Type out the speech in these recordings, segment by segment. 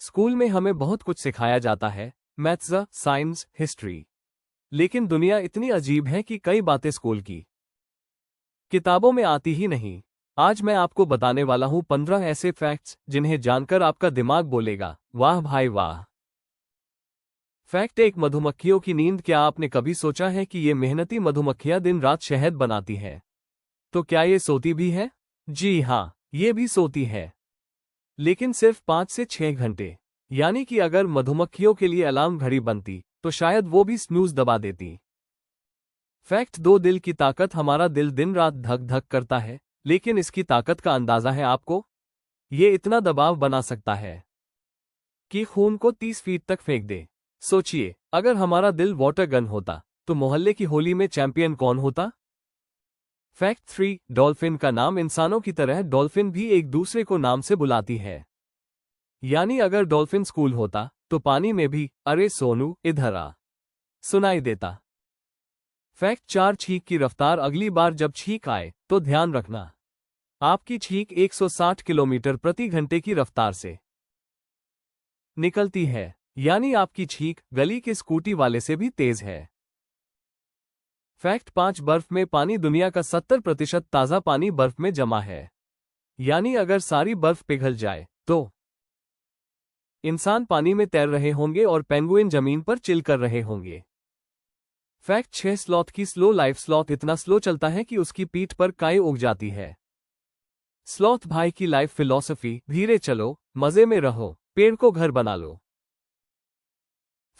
School में हमें बहुत कुछ सिखाया जाता है, मैथ्स, साइंस, हिस्ट्री। लेकिन दुनिया इतनी अजीब है कि कई बातें स्कूल की किताबों में आती ही नहीं। आज मैं आपको बताने वाला हूं 15 ऐसे फैक्ट्स जिन्हें जानकर आपका दिमाग बोलेगा, वाह भाई वाह। फैक्ट 1, मधुमक्खियों की नींद। क्या आपने कभी सोचा है कि ये मेहनती मधुमक्खियां दिन रात शहद बनाती हैं? तो क्या ये सोती भी है? जी हाँ, ये भी सोती है, लेकिन सिर्फ 5 से 6 घंटे। यानी कि अगर मधुमक्खियों के लिए अलार्म घड़ी बनती तो शायद वो भी स्नूज दबा देती। फैक्ट 2, दिल की ताकत। हमारा दिल दिन रात धक धक करता है, लेकिन इसकी ताकत का अंदाजा है आपको? ये इतना दबाव बना सकता है कि खून को 30 फीट तक फेंक दे। सोचिए, अगर हमारा दिल वाटर गन होता तो मोहल्ले की होली में चैंपियन कौन होता? फैक्ट 3, डॉल्फिन का नाम। इंसानों की तरह डॉल्फिन भी एक दूसरे को नाम से बुलाती है। यानी अगर डॉल्फिन स्कूल होता तो पानी में भी अरे सोनू इधर आ सुनाई देता। फैक्ट 4, छींक की रफ्तार। अगली बार जब छींक आए तो ध्यान रखना, आपकी छींक 160 किलोमीटर प्रति घंटे की रफ्तार से निकलती है। यानी आपकी छींक गली के स्कूटी वाले से भी तेज है। फैक्ट 5, बर्फ में पानी। दुनिया का 70% ताज़ा पानी बर्फ में जमा है। यानी अगर सारी बर्फ पिघल जाए तो इंसान पानी में तैर रहे होंगे और पेंगुइन जमीन पर चिल कर रहे होंगे। फैक्ट 6, स्लॉथ की स्लो लाइफ। स्लॉथ इतना स्लो चलता है कि उसकी पीठ पर काई उग जाती है। स्लॉथ भाई की लाइफ फिलॉसफी, धीरे चलो, मजे में रहो, पेड़ को घर बना लो।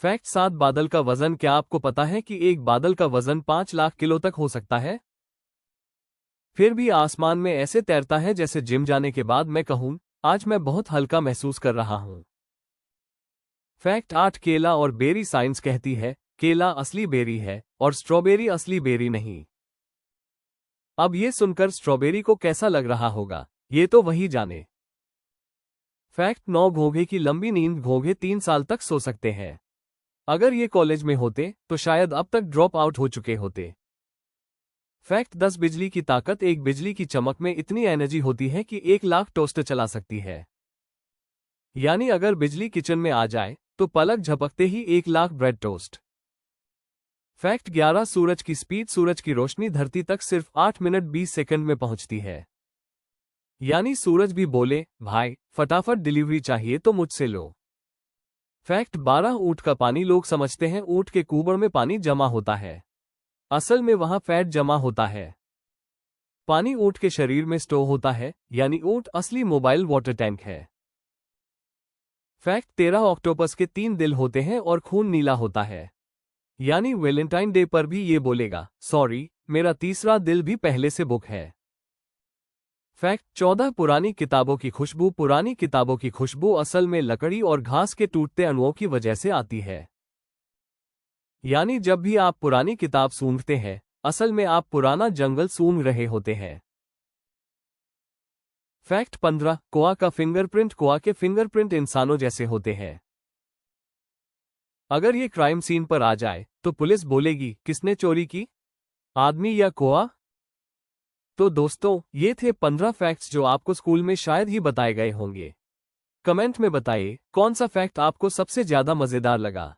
फैक्ट 7, बादल का वजन। क्या आपको पता है कि एक बादल का वजन 5 लाख किलो तक हो सकता है? फिर भी आसमान में ऐसे तैरता है जैसे जिम जाने के बाद मैं कहूं, आज मैं बहुत हल्का महसूस कर रहा हूं। फैक्ट 8, केला और बेरी। साइंस कहती है केला असली बेरी है और स्ट्रॉबेरी असली बेरी नहीं। अब ये सुनकर स्ट्रॉबेरी को कैसा लग रहा होगा, ये तो वही जाने। फैक्ट 9, घोंघे की लंबी नींद। घोंघे 3 साल तक सो सकते हैं। अगर ये कॉलेज में होते तो शायद अब तक ड्रॉप आउट हो चुके होते। फैक्ट 10, बिजली की ताकत। एक बिजली की चमक में इतनी एनर्जी होती है कि 1 लाख टोस्टर चला सकती है। यानी अगर बिजली किचन में आ जाए तो पलक झपकते ही 1 लाख ब्रेड टोस्ट। फैक्ट 11, सूरज की स्पीड। सूरज की रोशनी धरती तक सिर्फ 8 मिनट 20 सेकंड में पहुंचती है। यानी सूरज भी बोले, भाई फटाफट डिलीवरी चाहिए तो मुझसे लो। फैक्ट 12, ऊंट का पानी। लोग समझते हैं ऊंट के कुबड़ में पानी जमा होता है, असल में वहां फैट जमा होता है। पानी ऊंट के शरीर में स्टोर होता है, यानी ऊंट असली मोबाइल वाटर टैंक है। फैक्ट 13, ऑक्टोपस के 3 दिल होते हैं और खून नीला होता है। यानी वैलेंटाइन डे पर भी ये बोलेगा, सॉरी मेरा तीसरा दिल भी पहले से बुक है। फैक्ट 14, पुरानी किताबों की खुशबू। पुरानी किताबों की खुशबू असल में लकड़ी और घास के टूटते अणुओं की वजह से आती है। यानी जब भी आप पुरानी किताब सूंघते हैं, असल में आप पुराना जंगल सूंघ रहे होते हैं। फैक्ट 15, कोआ का फिंगरप्रिंट। कोआ के फिंगरप्रिंट इंसानों जैसे होते हैं। अगर ये क्राइम सीन पर आ जाए तो पुलिस बोलेगी, किसने चोरी की, आदमी या कोआ? तो दोस्तों, ये थे 15 फैक्ट्स जो आपको स्कूल में शायद ही बताए गए होंगे। कमेंट में बताइए कौन सा फैक्ट आपको सबसे ज्यादा मजेदार लगा।